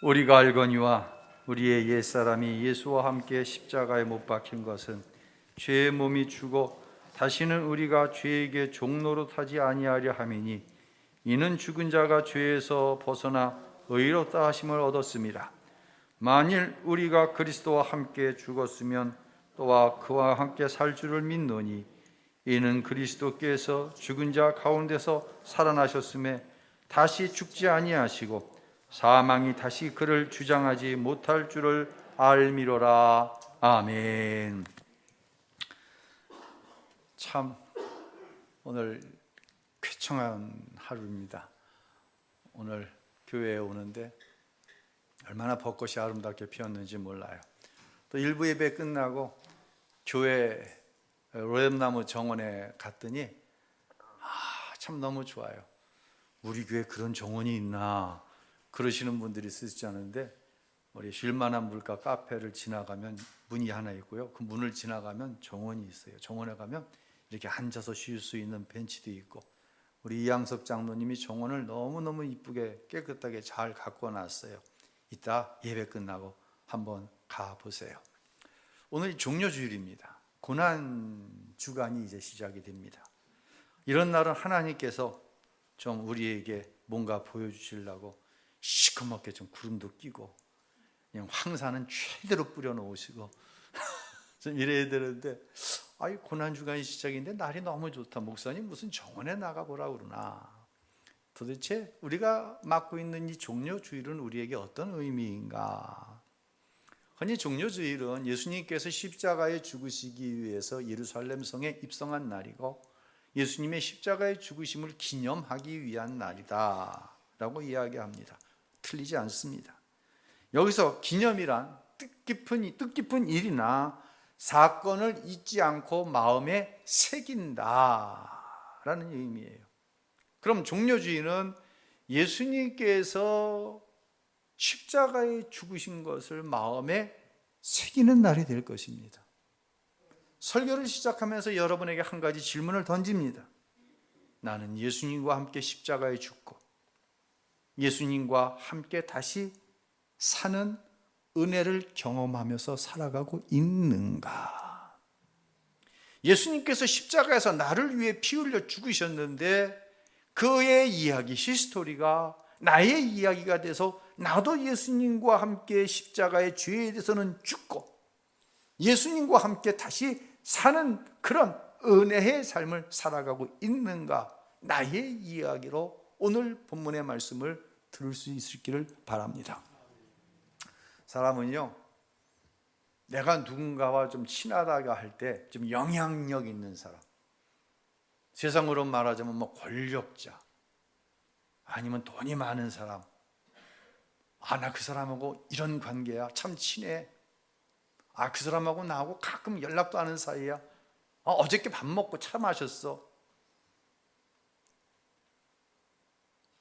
우리가 알거니와 우리의 옛사람이 예수와 함께 십자가에 못 박힌 것은 죄의 몸이 죽어 다시는 우리가 죄에게 종노릇 하지 아니하려 함이니 이는 죽은 자가 죄에서 벗어나 의롭다 하심을 얻었습니다. 만일 우리가 그리스도와 함께 죽었으면 또한 그와 함께 살 줄을 믿노니 이는 그리스도께서 죽은 자 가운데서 살아나셨음에 다시 죽지 아니하시고 사망이 다시 그를 주장하지 못할 줄을 알미로라. 아멘. 참 오늘 쾌청한 하루입니다. 오늘 교회에 오는데 얼마나 벚꽃이 아름답게 피었는지 몰라요. 또 일부 예배 끝나고 교회 로뎀나무 정원에 갔더니 참 너무 좋아요. 우리 교회에 그런 정원이 있나 그러시는 분들이 있으시지 않은데, 우리 쉴만한 물가 카페를 지나가면 문이 하나 있고요, 그 문을 지나가면 정원이 있어요. 정원에 가면 이렇게 앉아서 쉴 수 있는 벤치도 있고, 우리 이양섭 장로님이 정원을 너무너무 이쁘게 깨끗하게 잘 가꿔 놨어요. 이따 예배 끝나고 한번 가보세요. 오늘 종료주일입니다. 고난주간이 이제 시작이 됩니다. 이런 날은 하나님께서 좀 우리에게 뭔가 보여주시려고 시커멓게 좀 구름도 끼고 그냥 황사는 최대로 뿌려놓으시고 좀 이래야 되는데, 고난주간이 시작인데 날이 너무 좋다. 목사님 무슨 정원에 나가보라 그러나. 도대체 우리가 맡고 있는 이 종료주일은 우리에게 어떤 의미인가? 흔히 종료주일은 예수님께서 십자가에 죽으시기 위해서 예루살렘 성에 입성한 날이고 예수님의 십자가의 죽으심을 기념하기 위한 날이다 라고 이야기합니다. 틀리지 않습니다. 여기서 기념이란 뜻깊은 일이나 사건을 잊지 않고 마음에 새긴다라는 의미예요. 그럼 종료주의는 예수님께서 십자가에 죽으신 것을 마음에 새기는 날이 될 것입니다. 설교를 시작하면서 여러분에게 한 가지 질문을 던집니다. 나는 예수님과 함께 십자가에 죽고 예수님과 함께 다시 사는 은혜를 경험하면서 살아가고 있는가? 예수님께서 십자가에서 나를 위해 피 흘려 죽으셨는데 그의 이야기, 히스토리가 나의 이야기가 돼서 나도 예수님과 함께 십자가의 죄에 대해서는 죽고 예수님과 함께 다시 사는 그런 은혜의 삶을 살아가고 있는가? 나의 이야기로 오늘 본문의 말씀을 들을 수 있기를 바랍니다. 사람은요, 내가 누군가와 좀 친하다가 할 때 좀 영향력 있는 사람, 세상으로 말하자면 뭐 권력자, 아니면 돈이 많은 사람, 나 그 사람하고 이런 관계야, 참 친해, 그 사람하고 나하고 가끔 연락도 하는 사이야, 어저께 밥 먹고 차 마셨어.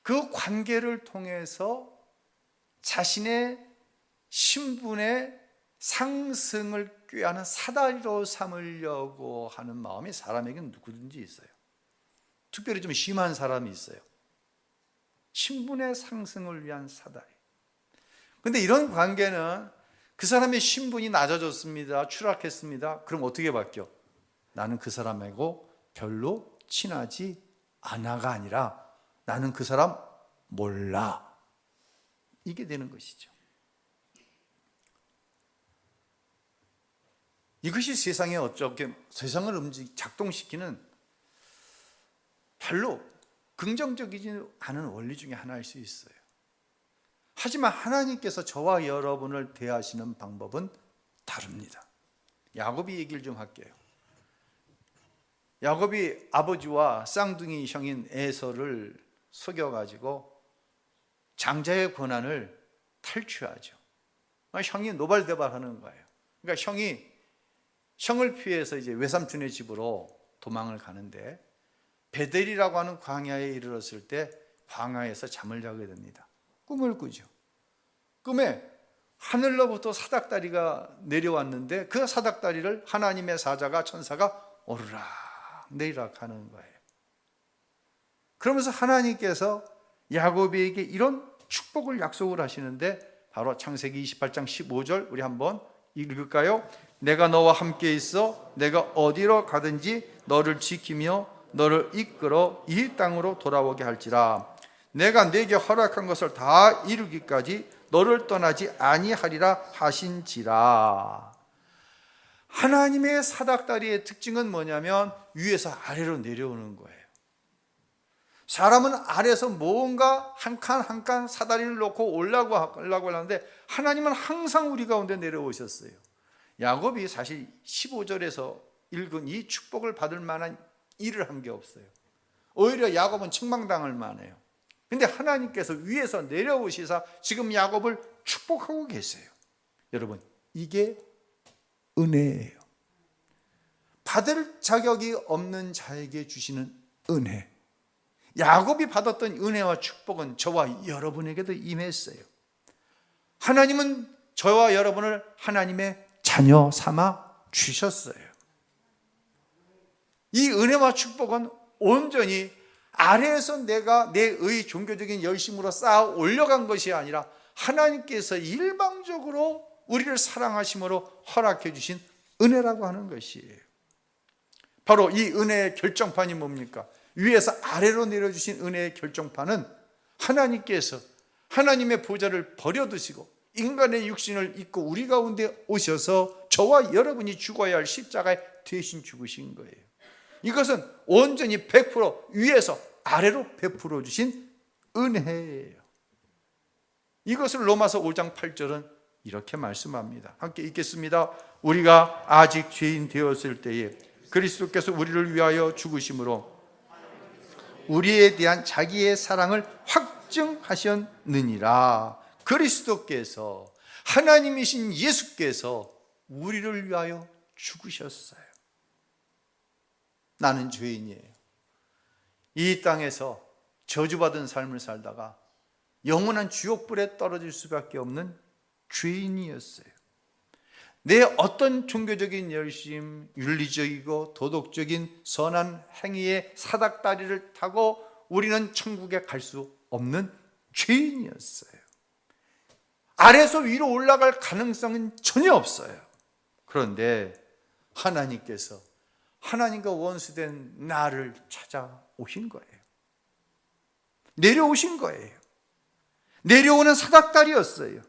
그 관계를 통해서 자신의 신분의 상승을 꾀하는 사다리로 삼으려고 하는 마음이 사람에게는 누구든지 있어요. 특별히 좀 심한 사람이 있어요. 신분의 상승을 위한 사다리. 그런데 이런 관계는 그 사람의 신분이 낮아졌습니다, 추락했습니다. 그럼 어떻게 바뀌어? 나는 그 사람하고 별로 친하지 않아가 아니라 나는 그 사람 몰라, 이게 되는 것이죠. 이것이 세상에 어떻게 세상을 작동시키는 별로 긍정적이지 않은 원리 중에 하나일 수 있어요. 하지만 하나님께서 저와 여러분을 대하시는 방법은 다릅니다. 야곱이 얘기를 좀 할게요. 야곱이 아버지와 쌍둥이 형인 에서를 속여가지고 장자의 권한을 탈취하죠. 형이 노발대발하는 거예요. 그러니까 형을 피해서 이제 외삼촌의 집으로 도망을 가는데 베델이라고 하는 광야에 이르렀을 때 광야에서 잠을 자게 됩니다. 꿈을 꾸죠. 꿈에 하늘로부터 사닥다리가 내려왔는데 그 사닥다리를 하나님의 사자가, 천사가 오르락 내리락 하는 거예요. 그러면서 하나님께서 야곱에게 이런 축복을 약속을 하시는데 바로 창세기 28장 15절 우리 한번 읽을까요? 내가 너와 함께 있어 내가 어디로 가든지 너를 지키며 너를 이끌어 이 땅으로 돌아오게 할지라. 내가 네게 허락한 것을 다 이루기까지 너를 떠나지 아니하리라 하신지라. 하나님의 사닥다리의 특징은 뭐냐면 위에서 아래로 내려오는 거예요. 사람은 아래에서 뭔가 한 칸 한 칸 사다리를 놓고 올라가려고 하는데 하나님은 항상 우리 가운데 내려오셨어요. 야곱이 사실 15절에서 읽은 이 축복을 받을 만한 일을 한 게 없어요. 오히려 야곱은 책망당할 만해요. 근데 하나님께서 위에서 내려오시사 지금 야곱을 축복하고 계세요. 여러분, 이게 은혜예요. 받을 자격이 없는 자에게 주시는 은혜. 야곱이 받았던 은혜와 축복은 저와 여러분에게도 임했어요. 하나님은 저와 여러분을 하나님의 자녀 삼아 주셨어요. 이 은혜와 축복은 온전히 아래에서 내가 내의 종교적인 열심으로 쌓아 올려간 것이 아니라 하나님께서 일방적으로 우리를 사랑하심으로 허락해 주신 은혜라고 하는 것이에요. 바로 이 은혜의 결정판이 뭡니까? 위에서 아래로 내려주신 은혜의 결정판은 하나님께서 하나님의 보좌를 버려두시고 인간의 육신을 입고 우리 가운데 오셔서 저와 여러분이 죽어야 할 십자가에 대신 죽으신 거예요. 이것은 온전히 100% 위에서 아래로 베풀어 주신 은혜예요. 이것을 로마서 5장 8절은 이렇게 말씀합니다. 함께 읽겠습니다. 우리가 아직 죄인 되었을 때에 그리스도께서 우리를 위하여 죽으심으로 우리에 대한 자기의 사랑을 확증하셨느니라. 그리스도께서 하나님이신 예수께서 우리를 위하여 죽으셨어요. 나는 죄인이에요. 이 땅에서 저주받은 삶을 살다가 영원한 지옥불에 떨어질 수밖에 없는 죄인이었어요. 내 어떤 종교적인 열심, 윤리적이고 도덕적인 선한 행위의 사닥다리를 타고 우리는 천국에 갈 수 없는 죄인이었어요. 아래에서 위로 올라갈 가능성은 전혀 없어요. 그런데 하나님께서 하나님과 원수된 나를 찾아오신 거예요. 내려오신 거예요. 내려오는 사닥다리였어요.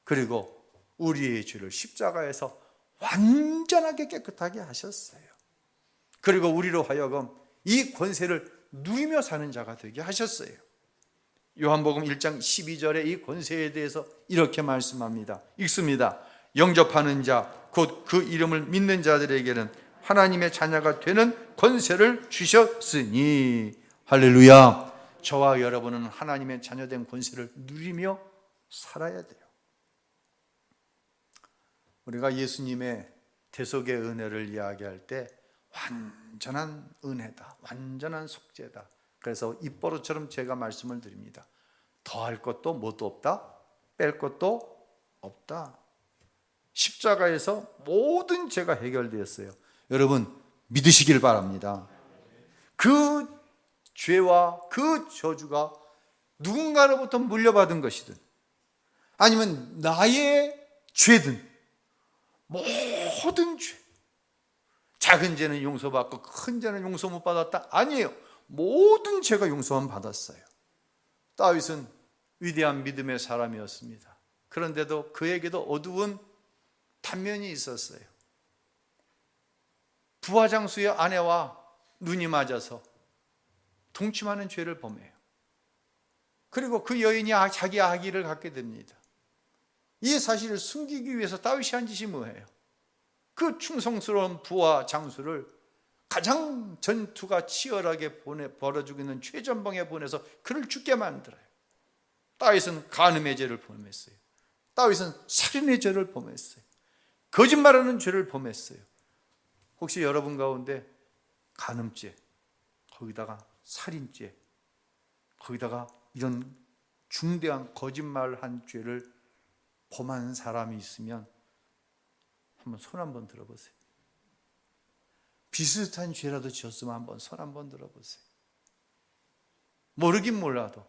그리고 우리의 죄를 십자가에서 완전하게 깨끗하게 하셨어요. 그리고 우리로 하여금 이 권세를 누리며 사는 자가 되게 하셨어요. 요한복음 1장 12절에 이 권세에 대해서 이렇게 말씀합니다. 읽습니다. 영접하는 자, 곧 그 이름을 믿는 자들에게는 하나님의 자녀가 되는 권세를 주셨으니. 할렐루야. 저와 여러분은 하나님의 자녀된 권세를 누리며 살아야 돼요. 우리가 예수님의 대속의 은혜를 이야기할 때 완전한 은혜다, 완전한 속죄다. 그래서 입버릇처럼 제가 말씀을 드립니다. 더할 것도 뭣도 없다, 뺄 것도 없다. 십자가에서 모든 죄가 해결되었어요. 여러분 믿으시길 바랍니다. 그 죄와 그 저주가 누군가로부터 물려받은 것이든 아니면 나의 죄든 모든 죄, 작은 죄는 용서받고 큰 죄는 용서 못 받았다? 아니에요. 모든 죄가 용서만 받았어요. 다윗은 위대한 믿음의 사람이었습니다. 그런데도 그에게도 어두운 단면이 있었어요. 부하장수의 아내와 눈이 맞아서 동침하는 죄를 범해요. 그리고 그 여인이 자기 아기를 갖게 됩니다. 이 사실을 숨기기 위해서 다윗이 한 짓이 뭐예요? 그 충성스러운 부하 장수를 가장 전투가 치열하게 벌어지고 있는 최전방에 보내서 그를 죽게 만들어요. 다윗은 간음의 죄를 범했어요. 다윗은 살인의 죄를 범했어요. 거짓말하는 죄를 범했어요. 혹시 여러분 가운데 간음죄, 거기다가 살인죄, 거기다가 이런 중대한 거짓말한 죄를 범한 사람이 있으면 한번 손 한번 들어보세요. 비슷한 죄라도 지었으면 한번 손 한번 들어보세요. 모르긴 몰라도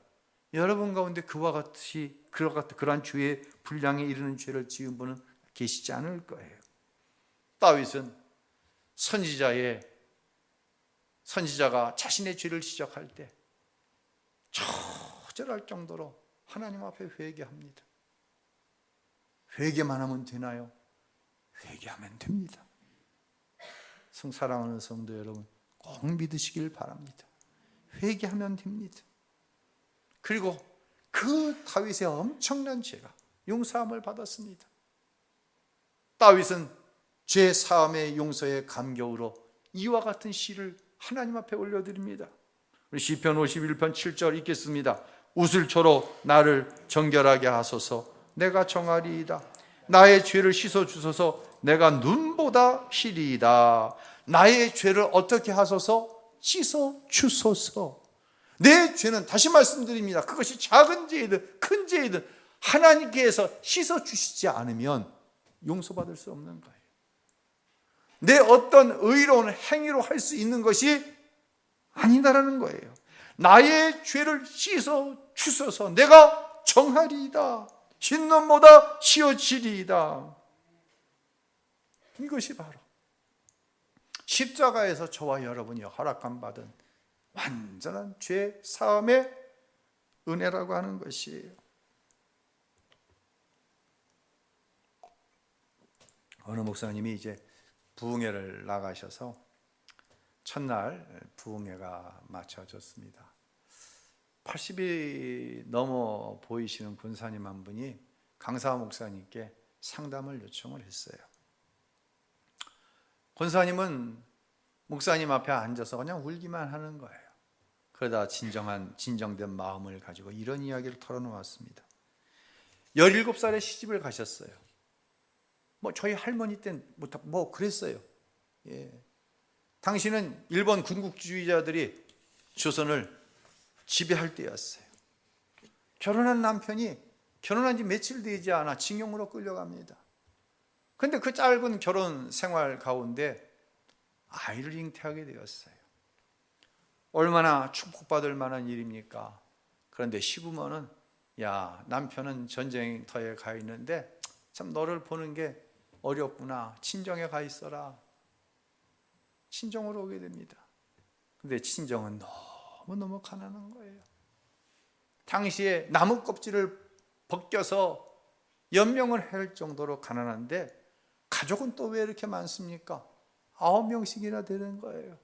여러분 가운데 그러한 죄의 분량에 이르는 죄를 지은 분은 계시지 않을 거예요. 다윗은 선지자가 자신의 죄를 지적할 때 처절할 정도로 하나님 앞에 회개합니다. 회개만 하면 되나요? 회개하면 됩니다. 사랑하는 성도 여러분, 꼭 믿으시길 바랍니다. 회개하면 됩니다. 그리고 그 다윗의 엄청난 죄가 용서함을 받았습니다. 다윗은 죄 사함의 용서의 감격으로 이와 같은 시를 하나님 앞에 올려드립니다. 우리 시편 51편 7절 읽겠습니다. 우슬초로 나를 정결하게 하소서. 내가 정하리이다. 나의 죄를 씻어주소서. 내가 눈보다 희리이다. 나의 죄를 어떻게 하소서? 씻어주소서. 내 죄는, 다시 말씀드립니다, 그것이 작은 죄이든 큰 죄이든 하나님께서 씻어주시지 않으면 용서받을 수 없는 거예요. 내 어떤 의로운 행위로 할 수 있는 것이 아니다라는 거예요. 나의 죄를 씻어주소서. 내가 정하리이다. 흰 눈보다 씌어지리이다. 이것이 바로 십자가에서 저와 여러분이 허락함 받은 완전한 죄 사함의 은혜라고 하는 것이에요. 어느 목사님이 이제 부흥회를 나가셔서 첫날 부흥회가 마쳐졌습니다. 80이 넘어 보이시는 권사님 한 분이 강사 목사님께 상담을 요청을 했어요. 권사님은 목사님 앞에 앉아서 그냥 울기만 하는 거예요. 그러다 진정된 마음을 가지고 이런 이야기를 털어놓았습니다. 17살에 시집을 가셨어요. 저희 할머니 때는 그랬어요. 예. 당시는 일본 군국주의자들이 조선을 지배할 때였어요. 결혼한 남편이 결혼한 지 며칠 되지 않아 징용으로 끌려갑니다. 그런데 그 짧은 결혼 생활 가운데 아이를 잉태하게 되었어요. 얼마나 축복받을 만한 일입니까? 그런데 시부모는, 야, 남편은 전쟁터에 가 있는데 참 너를 보는 게 어렵구나. 친정에 가 있어라. 친정으로 오게 됩니다. 근데 친정은 너무너무 가난한 거예요. 당시에 나무 껍질을 벗겨서 연명을 할 정도로 가난한데 가족은 또 왜 이렇게 많습니까? 9명씩이나 되는 거예요.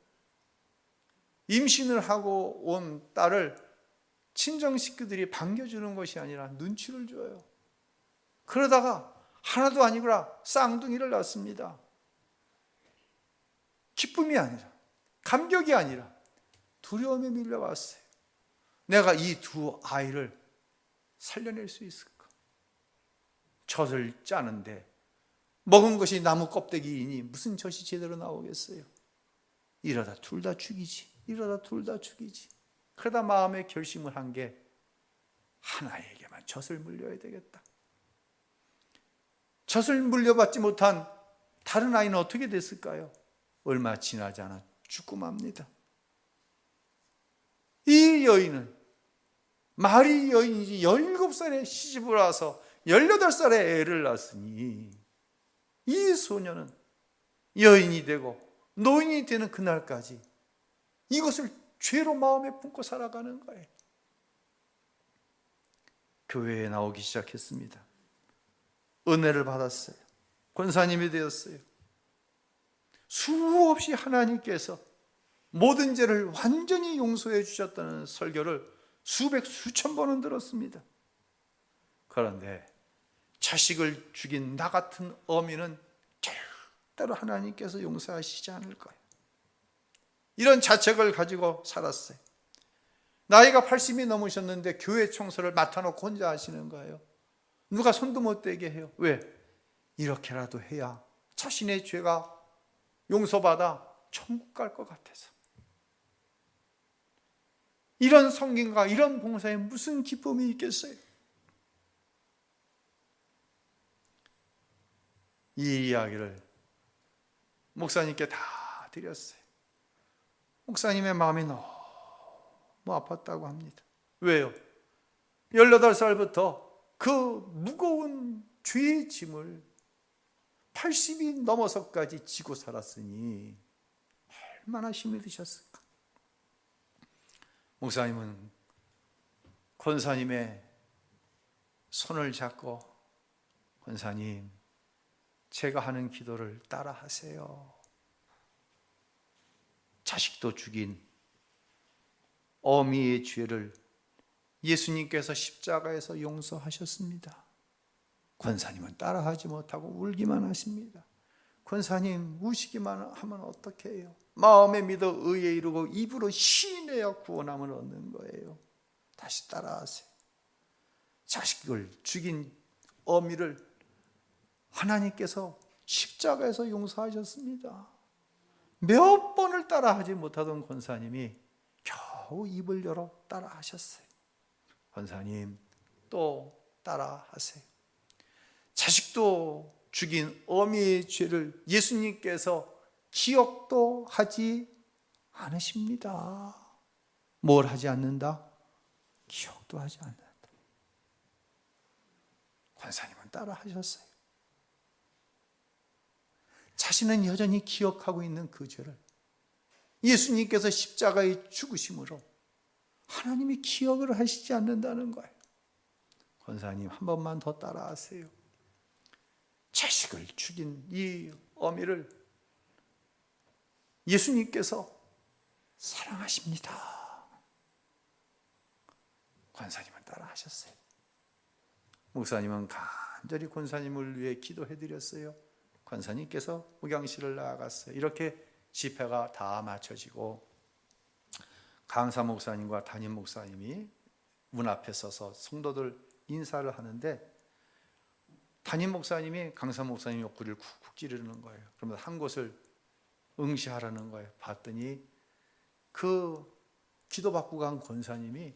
임신을 하고 온 딸을 친정 식구들이 반겨주는 것이 아니라 눈치를 줘요. 그러다가 하나도 아니구나 쌍둥이를 낳습니다. 기쁨이 아니라, 감격이 아니라 두려움에 밀려왔어요. 내가 이 두 아이를 살려낼 수 있을까? 젖을 짜는데 먹은 것이 나무 껍데기이니 무슨 젖이 제대로 나오겠어요? 이러다 둘 다 죽이지. 그러다 마음에 결심을 한 게 하나에게만 젖을 물려야 되겠다. 젖을 물려받지 못한 다른 아이는 어떻게 됐을까요? 얼마 지나지 않아 죽고 맙니다. 이 여인은 마리 여인이지 17살에 시집을 와서 18살에 애를 낳았으니 이 소녀는 여인이 되고 노인이 되는 그날까지 이것을 죄로 마음에 품고 살아가는 거예요. 교회에 나오기 시작했습니다. 은혜를 받았어요. 권사님이 되었어요. 수없이 하나님께서 모든 죄를 완전히 용서해 주셨다는 설교를 수천 번은 들었습니다. 그런데 자식을 죽인 나 같은 어미는 절대로 하나님께서 용서하시지 않을 거예요. 이런 자책을 가지고 살았어요. 나이가 80이 넘으셨는데 교회 청소를 맡아놓고 혼자 하시는 거예요. 누가 손도 못 대게 해요. 왜? 이렇게라도 해야 자신의 죄가 용서받아 천국 갈 것 같아서. 이런 성김과 이런 봉사에 무슨 기쁨이 있겠어요? 이 이야기를 목사님께 다 드렸어요. 목사님의 마음이 너무 아팠다고 합니다. 왜요? 18살부터 그 무거운 죄의 짐을 80이 넘어서까지 지고 살았으니 얼마나 힘이 드셨을까. 목사님은 권사님의 손을 잡고, 권사님, 제가 하는 기도를 따라 하세요. 자식도 죽인 어미의 죄를 예수님께서 십자가에서 용서하셨습니다. 권사님은 따라하지 못하고 울기만 하십니다. 권사님, 우시기만 하면 어떻게 해요? 마음에 믿어 의에 이르고 입으로 시인하여 구원함을 얻는 거예요. 다시 따라하세요. 자식을 죽인 어미를 하나님께서 십자가에서 용서하셨습니다. 몇 번을 따라하지 못하던 권사님이 겨우 입을 열어 따라하셨어요. 권사님, 또 따라하세요. 자식도 죽인 어미의 죄를 예수님께서 기억도 하지 않으십니다. 뭘 하지 않는다? 기억도 하지 않는다. 권사님은 따라하셨어요. 자신은 여전히 기억하고 있는 그 죄를 예수님께서 십자가에 죽으심으로 하나님이 기억을 하시지 않는다는 거예요. 권사님, 한 번만 더 따라하세요. 자식을 죽인 이 어미를 예수님께서 사랑하십니다. 권사님은 따라하셨어요. 목사님은 간절히 권사님을 위해 기도해드렸어요. 권사님께서 목양실을 나아갔어요. 이렇게 집회가 다 마쳐지고 강사 목사님과 담임 목사님이 문 앞에 서서 성도들 인사를 하는데, 담임 목사님이 강사 목사님 옆구리를 쿡쿡 찌르는 거예요. 그러면서 한 곳을 응시하라는 거예요. 봤더니 그 기도받고 간 권사님이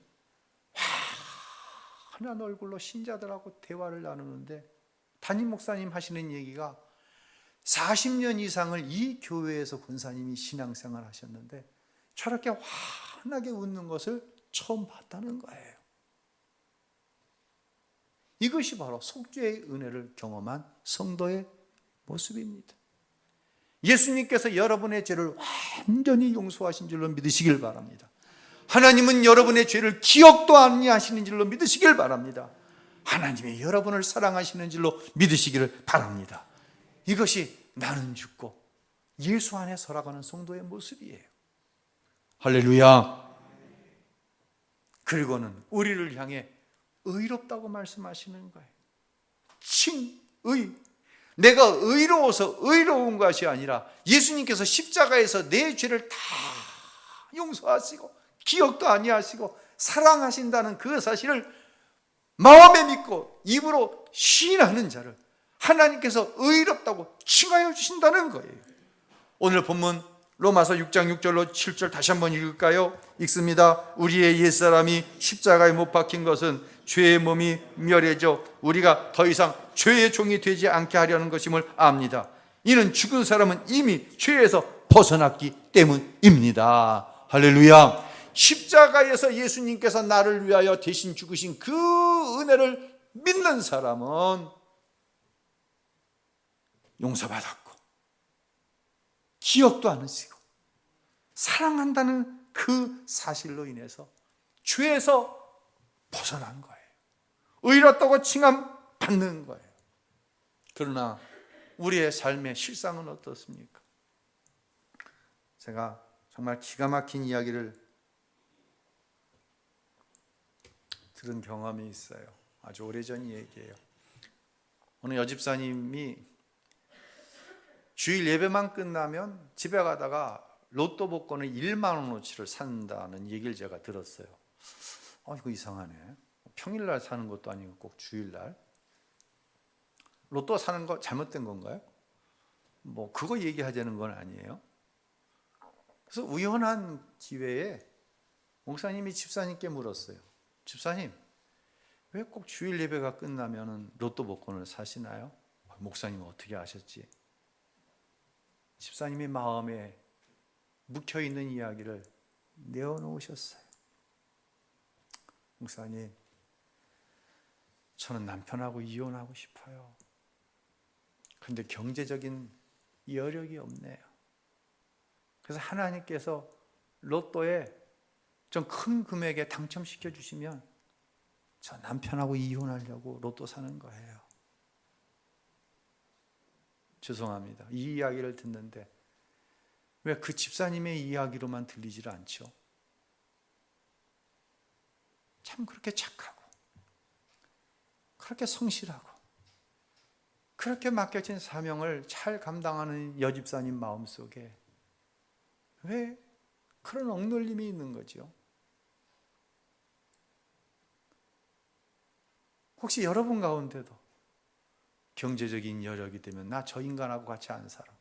환한 얼굴로 신자들하고 대화를 나누는데, 담임 목사님 하시는 얘기가 40년 이상을 이 교회에서 권사님이 신앙생활 하셨는데 저렇게 환하게 웃는 것을 처음 봤다는 거예요. 이것이 바로 속죄의 은혜를 경험한 성도의 모습입니다. 예수님께서 여러분의 죄를 완전히 용서하신 줄로 믿으시길 바랍니다. 하나님은 여러분의 죄를 기억도 아니하시는 줄로 믿으시길 바랍니다. 하나님이 여러분을 사랑하시는 줄로 믿으시기를 바랍니다. 이것이 나는 죽고 예수 안에 살아가는 성도의 모습이에요. 할렐루야. 그리고는 우리를 향해 의롭다고 말씀하시는 거예요. 칭의. 내가 의로워서 의로운 것이 아니라 예수님께서 십자가에서 내 죄를 다 용서하시고 기억도 아니하시고 사랑하신다는 그 사실을 마음에 믿고 입으로 시인하는 자를 하나님께서 의롭다고 칭하여 주신다는 거예요. 오늘 본문 로마서 6장 6절로 7절 다시 한번 읽을까요? 읽습니다. 우리의 옛사람이 십자가에 못 박힌 것은 죄의 몸이 멸해져 우리가 더 이상 죄의 종이 되지 않게 하려는 것임을 압니다. 이는 죽은 사람은 이미 죄에서 벗어났기 때문입니다. 할렐루야. 십자가에서 예수님께서 나를 위하여 대신 죽으신 그 은혜를 믿는 사람은 용서받았고 기억도 안 하시고 사랑한다는 그 사실로 인해서 죄에서 벗어난 거예요. 의롭다고 칭함 받는 거예요. 그러나 우리의 삶의 실상은 어떻습니까? 제가 정말 기가 막힌 이야기를 들은 경험이 있어요. 아주 오래전 얘기예요. 어느 여집사님이 주일 예배만 끝나면 집에 가다가 로또 복권을 1만 원어치를 산다는 얘기를 제가 들었어요. 이거 이상하네. 평일날 사는 것도 아니고 꼭 주일날. 로또 사는 거 잘못된 건가요? 그거 얘기하자는 건 아니에요. 그래서 우연한 기회에 목사님이 집사님께 물었어요. 집사님, 왜 꼭 주일 예배가 끝나면 로또 복권을 사시나요? 목사님은 어떻게 아셨지? 집사님의 마음에 묵혀있는 이야기를 내어놓으셨어요. 목사님, 저는 남편하고 이혼하고 싶어요. 그런데 경제적인 여력이 없네요. 그래서 하나님께서 로또에 좀 큰 금액에 당첨시켜 주시면 저 남편하고 이혼하려고 로또 사는 거예요. 죄송합니다. 이 이야기를 듣는데 왜 그 집사님의 이야기로만 들리질 않죠? 참 그렇게 착하고 그렇게 성실하고 그렇게 맡겨진 사명을 잘 감당하는 여집사님 마음속에 왜 그런 억눌림이 있는 거죠? 혹시 여러분 가운데도 경제적인 여력이 되면 나 저 인간하고 같이 안 살아.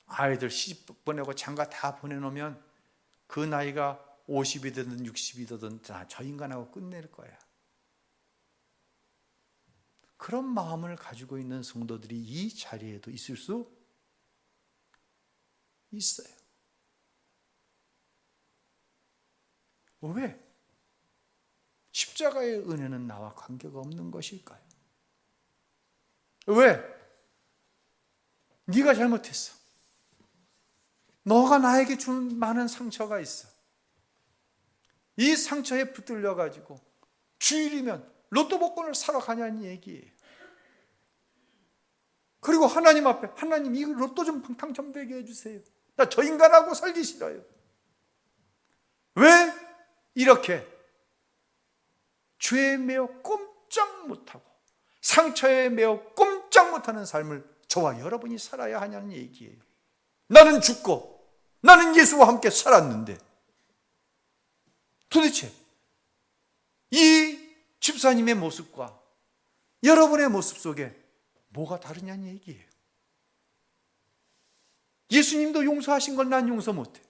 아이들 시집 보내고 장가 다 보내놓으면 그 나이가 50이든 60이든 저 인간하고 끝낼 거야. 그런 마음을 가지고 있는 성도들이 이 자리에도 있을 수 있어요. 왜? 십자가의 은혜는 나와 관계가 없는 것일까요? 왜? 네가 잘못했어. 너가 나에게 준 많은 상처가 있어. 이 상처에 붙들려 가지고 주일이면 로또 복권을 사러 가냐는 얘기예요. 그리고 하나님 앞에 하나님 이 로또 좀 당첨되게 해주세요. 나 저 인간하고 살기 싫어요. 왜 이렇게 죄에 매어 꼼짝 못하고 상처에 매어 꼼짝 못하는 삶을 저와 여러분이 살아야 하냐는 얘기예요. 나는 죽고 나는 예수와 함께 살았는데 도대체 이 집사님의 모습과 여러분의 모습 속에 뭐가 다르냐는 얘기예요. 예수님도 용서하신 걸 난 용서 못해.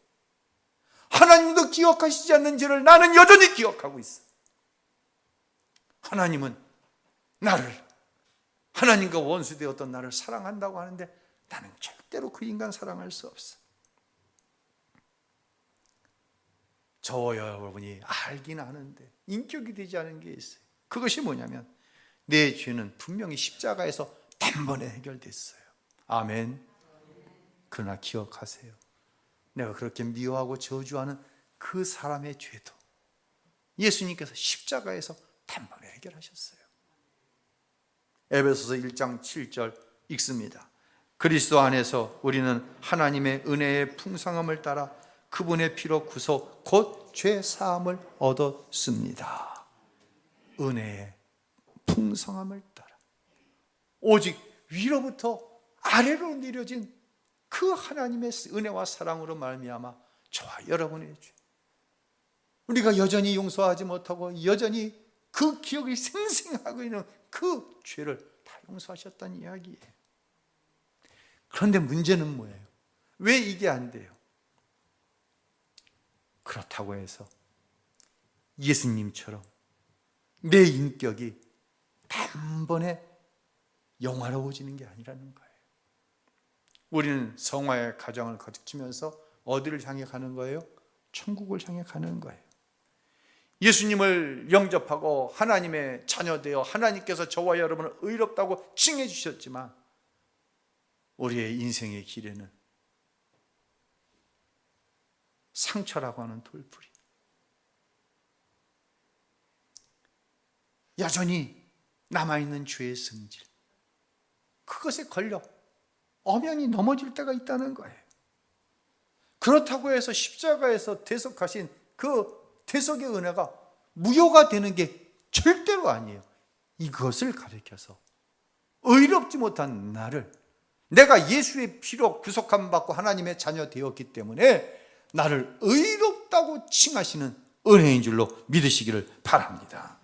하나님도 기억하시지 않는 죄를 나는 여전히 기억하고 있어. 하나님은 나를 하나님과 원수되었던 나를 사랑한다고 하는데 나는 절대로 그 인간 사랑할 수 없어. 저와 여러분이 알긴 아는데 인격이 되지 않은 게 있어요. 그것이 뭐냐면 내 죄는 분명히 십자가에서 단번에 해결됐어요. 아멘. 그러나 기억하세요. 내가 그렇게 미워하고 저주하는 그 사람의 죄도 예수님께서 십자가에서 단번에 해결하셨어요. 에베소서 1장 7절 읽습니다. 그리스도 안에서 우리는 하나님의 은혜의 풍성함을 따라 그분의 피로 구속 곧 죄 사함을 얻었습니다. 은혜의 풍성함을 따라 오직 위로부터 아래로 내려진 그 하나님의 은혜와 사랑으로 말미암아 저와 여러분의 죄, 우리가 여전히 용서하지 못하고 여전히 그 기억이 생생하고 있는 그 죄를 다 용서하셨다는 이야기예요. 그런데 문제는 뭐예요? 왜 이게 안 돼요? 그렇다고 해서 예수님처럼 내 인격이 단번에 영화로워지는 게 아니라는 거예요. 우리는 성화의 가정을 거듭지면서 어디를 향해 가는 거예요? 천국을 향해 가는 거예요. 예수님을 영접하고 하나님의 자녀되어 하나님께서 저와 여러분을 의롭다고 칭해 주셨지만 우리의 인생의 길에는 상처라고 하는 돌풀이, 여전히 남아있는 죄의 성질, 그것에 걸려 엄연히 넘어질 때가 있다는 거예요. 그렇다고 해서 십자가에서 대속하신 그 대속의 은혜가 무효가 되는 게 절대로 아니에요. 이것을 가리켜서 의롭지 못한 나를 내가 예수의 피로 구속함 받고 하나님의 자녀 되었기 때문에 나를 의롭다고 칭하시는 은혜인 줄로 믿으시기를 바랍니다.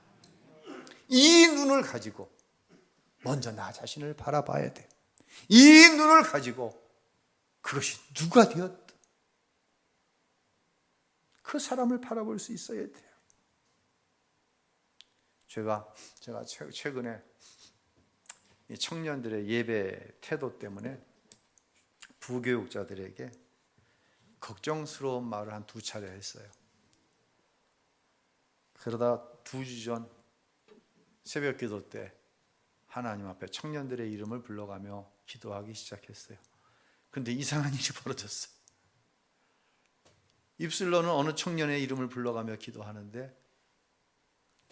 이 눈을 가지고 먼저 나 자신을 바라봐야 돼요. 이 눈을 가지고 그것이 누가 되었든 그 사람을 바라볼 수 있어야 돼요. 제가 최근에 청년들의 예배 태도 때문에 부교육자들에게 걱정스러운 말을 한 2차례 했어요. 그러다 2주 전 새벽 기도 때 하나님 앞에 청년들의 이름을 불러가며 기도하기 시작했어요. 그런데 이상한 일이 벌어졌어요. 입술로는 어느 청년의 이름을 불러가며 기도하는데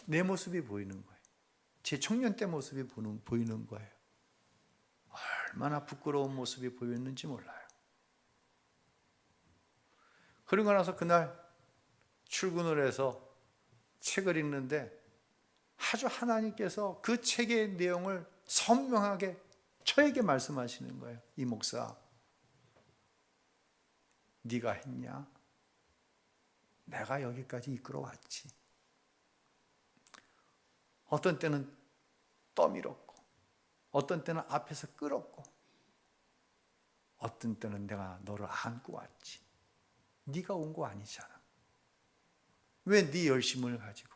내 모습이 보이는 거예요. 제 청년 때 모습이 보이는 거예요. 얼마나 부끄러운 모습이 보였는지 몰라요. 그러고 나서 그날 출근을 해서 책을 읽는데 아주 하나님께서 그 책의 내용을 선명하게 저에게 말씀하시는 거예요. 이 목사, 네가 했냐? 내가 여기까지 이끌어왔지. 어떤 때는 떠밀었고, 어떤 때는 앞에서 끌었고, 어떤 때는 내가 너를 안고 왔지. 네가 온 거 아니잖아. 왜 네 열심을 가지고,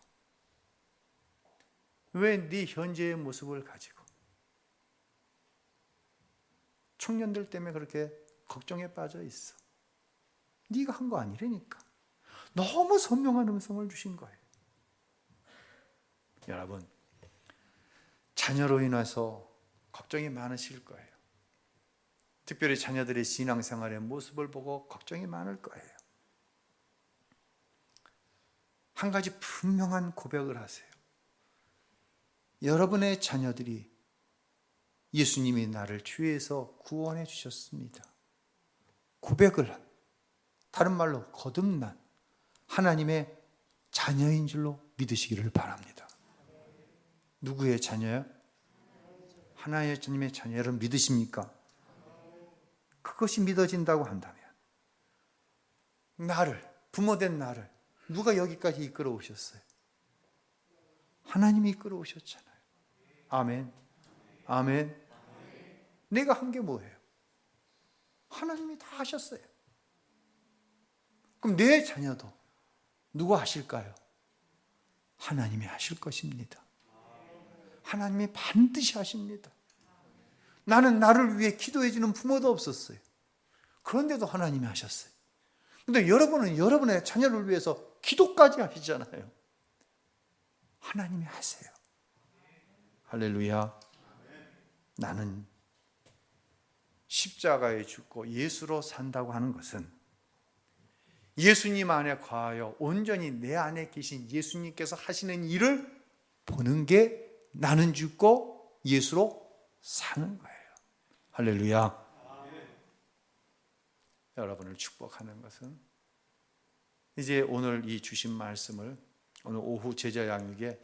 왜 네 현재의 모습을 가지고 청년들 때문에 그렇게 걱정에 빠져 있어. 네가 한 거 아니라니까. 너무 선명한 음성을 주신 거예요. 여러분, 자녀로 인해서 걱정이 많으실 거예요. 특별히 자녀들의 신앙생활의 모습을 보고 걱정이 많을 거예요. 한 가지 분명한 고백을 하세요. 여러분의 자녀들이 예수님이 나를 죄에서 구원해 주셨습니다. 고백을 한, 다른 말로 거듭난 하나님의 자녀인 줄로 믿으시기를 바랍니다. 누구의 자녀요? 하나님의 자녀. 여러분 믿으십니까? 그것이 믿어진다고 한다면 나를, 부모된 나를 누가 여기까지 이끌어 오셨어요? 하나님이 이끌어 오셨잖아요. 아멘. 아멘. 내가 한 게 뭐예요? 하나님이 다 하셨어요. 그럼 내 자녀도 누가 하실까요? 하나님이 하실 것입니다. 하나님이 반드시 하십니다. 나는 나를 위해 기도해 주는 부모도 없었어요. 그런데도 하나님이 하셨어요. 그런데 여러분은 여러분의 자녀를 위해서 기도까지 하시잖아요. 하나님이 하세요. 할렐루야. 나는 십자가에 죽고 예수로 산다고 하는 것은 예수님 안에 거하여 온전히 내 안에 계신 예수님께서 하시는 일을 보는 게 나는 죽고 예수로 사는 거예요. 할렐루야. 여러분을 축복하는 것은 이제 오늘 이 주신 말씀을 오늘 오후 제자 양육에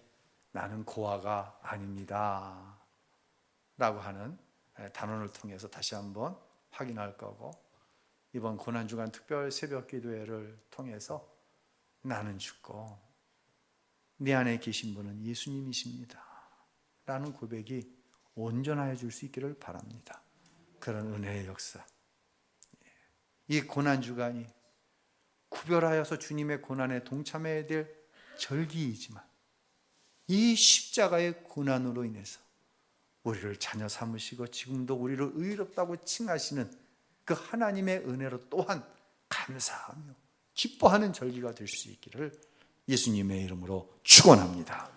나는 고아가 아닙니다 라고 하는 단원을 통해서 다시 한번 확인할 거고, 이번 고난주간 특별 새벽 기도회를 통해서 나는 죽고 내 안에 계신 분은 예수님이십니다 라는 고백이 온전하여 줄 수 있기를 바랍니다. 그런 은혜의 역사, 이 고난주간이 구별하여서 주님의 고난에 동참해야 될 절기이지만 이 십자가의 고난으로 인해서 우리를 자녀 삼으시고 지금도 우리를 의롭다고 칭하시는 그 하나님의 은혜로 또한 감사하며 기뻐하는 절기가 될 수 있기를 예수님의 이름으로 축원합니다.